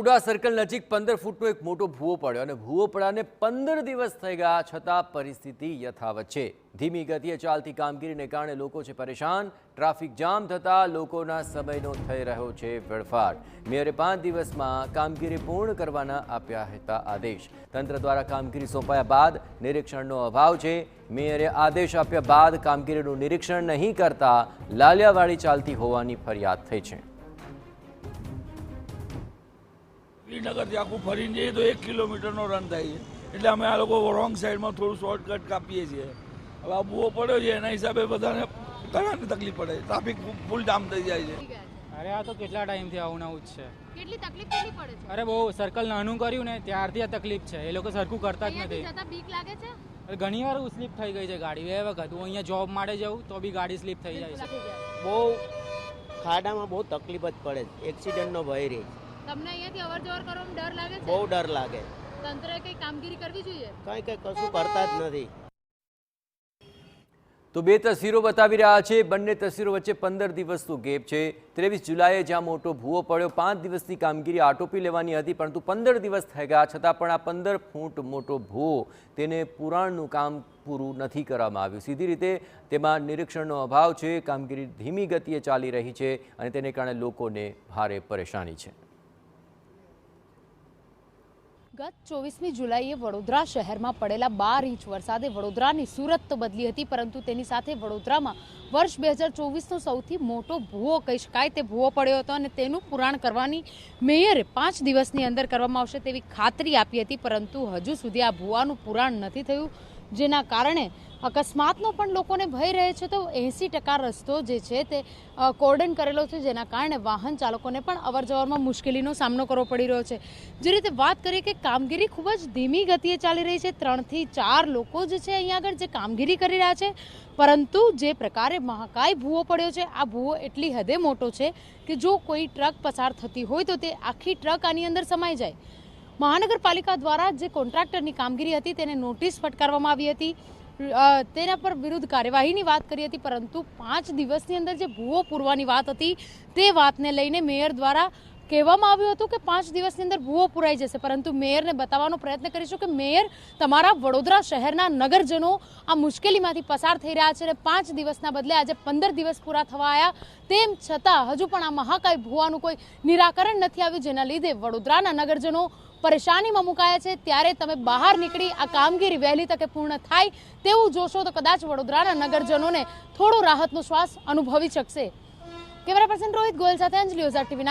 બાવડા circle નજીક 15 ફૂટનો એક મોટો ભૂવો પડ્યો અને ભૂવો પડાને 15 દિવસ થઈ ગયા છતાં પરિસ્થિતિ યથાવત છે। ધીમી ગતિએ ચાલતી કામગીરીને કારણે લોકો છે પરેશાન। ટ્રાફિક જામ થતાં લોકોના સમયનો થઈ રહ્યો છે વેડફાટ। મેયરે 5 દિવસમાં કામગીરી પૂર્ણ કરવાના આપ્યા હતા આદેશ। તંત્ર દ્વારા કામગીરી સોંપાયા બાદ નિરીક્ષણનો અભાવ છે। મેયરે આદેશ આપ્યા બાદ કામગીરીનું નિરીક્ષણ નહીં કરતા લાલિયાવાડી ચાલતી હોવાની ફરિયાદ થઈ છે। શ્રીનગરથી આખું ફરીને જઈએ તો 1 કિલોમીટરનો રન થાય છે, એટલે અમે આ લોકો રોંગ સાઈડમાં થોડું શોર્ટકટ કાપીએ છીએ। હવે આ ભૂવો પડ્યો છે એના હિસાબે બધાને ઘણાને તકલીફ પડે, ટ્રાફિક ફૂલ જામ થઈ જાય છે। અરે આ તો કેટલા ટાઈમથી આવું નવું જ છે। કેટલી તકલીફ કેટલી પડે છે? અરે બહુ સર્કલ નાનું કર્યું ને ત્યારથી આ તકલીફ છે। એ લોકો સરખું કરતા જ નથી। છતાં બીક લાગે છે? ઘણી વાર સ્લીપ થઈ ગઈ છે ગાડી, 2 વખત હું અહીંયા જોબ માટે જાઉં તો બી ગાડી સ્લીપ થઈ જાય છે। બહુ ખાડામાં બહુ તકલીફ જ પડે છે, એક્સિડન્ટનો ભય રહે છે। તમને અહીંયાથી અવર જવર કરવામાં ડર લાગે છે? બહુ ડર લાગે। તંત્રએ કઈ કામગીરી કરવી જોઈએ? કઈ કશું કરતા જ નથી। તો બે તસવીરો બતાવી રહ્યા છે। બંને તસવીરો વચ્ચે 15 દિવસનો ગેપ છે। 23 જુલાઈએ જ્યાં મોટો ભૂવો પડ્યો, 5 દિવસની કામગીરી આટોપી લેવાની હતી, પરંતુ 15 દિવસ થઈ ગયા છતાં પણ આ 15 ફૂટ મોટો ભૂવો તેને પુરાણનું કામ પૂરું નથી કરવામાં આવ્યું। સીધી રીતે તેમાં નિરીક્ષણનો અભાવ છે। કામગીરી ધીમી ગતિએ ચાલી રહી છે અને તેને કારણે લોકોને ભારે પરેશાની છે। ગત 24મી જુલાઈએ વડોદરા શહેરમાં પડેલા 12 ઇંચ વરસાદે વડોદરાની સુરત તો બદલી હતી, પરંતુ તેની સાથે વડોદરામાં વર્ષ 2024નો સૌથી મોટો ભૂવો કહી શકાય તે ભૂવો પડ્યો હતો અને તેનું પુરાણ કરવાની મેયરે 5 દિવસની અંદર કરવામાં આવશે તેવી ખાતરી આપી હતી, પરંતુ હજુ સુધી આ ભૂવાનું પુરાણ નથી થયું, જેના કારણે અકસ્માતનો પણ લોકોને ભય રહે છે। તો 80% રસ્તો જે છે તે કોર્ડન કરેલો છે, જેના કારણે વાહન ચાલકોને પણ અવરજવરમાં મુશ્કેલીનો સામનો કરવો પડી રહ્યો છે। જે રીતે વાત કરીએ કે કામગીરી ખૂબ જ ધીમી ગતિએ ચાલી રહી છે। 3 થી 4 લોકો જે છે અહીંયા આગળ જે કામગીરી કરી રહ્યા છે, પરંતુ જે પ્રકારે મહાકાય ભૂવો પડ્યો છે, આ ભૂવો એટલી હદે મોટો છે કે જો કોઈ ટ્રક પસાર થતી હોય તો તે આખી ટ્રક આની અંદર સમાઈ જાય। મહાનગરપાલિકા દ્વારા જે કોન્ટ્રાક્ટરની કામગીરી હતી તેને નોટિસ ફટકારવામાં આવી હતી, તેના પર વિરુદ્ધ કાર્યવાહીની વાત કરી હતી, પરંતુ 5 દિવસની અંદર જે ભૂવો પૂરવાની વાત હતી તે વાતને લઈને મેયર દ્વારા કહેવામાં આવ્યું હતું કે 5 દિવસની અંદર ભૂવો પુરાઈ જશે, પરંતુ મેયરને બતાવવાનો પ્રયત્ન કરીશું કે મેયર તમારા વડોદરા શહેરના નગરજનો આ મુશ્કેલીમાંથી પસાર થઈ રહ્યા છે અને 5 દિવસના બદલે આજે 15 દિવસ પૂરા થવા આવ્યા, તેમ છતાં હજુ પણ આ મહાકાય ભૂવાનું કોઈ નિરાકરણ નથી આવ્યું, જેના લીધે વડોદરાના નગરજનો પરેશાનીમાં મુકાયા છે। ત્યારે તમે બહાર નીકળી આ કામગીરી વહેલી તકે પૂર્ણ થાય તેવું જોશો તો કદાચ વડોદરાના નગરજનોને થોડો રાહતનો શ્વાસ અનુભવી શકશે। કેમેરા પર્સન રોહિત ગોયલ સાથે અંજલિ ઓઝા, TV9।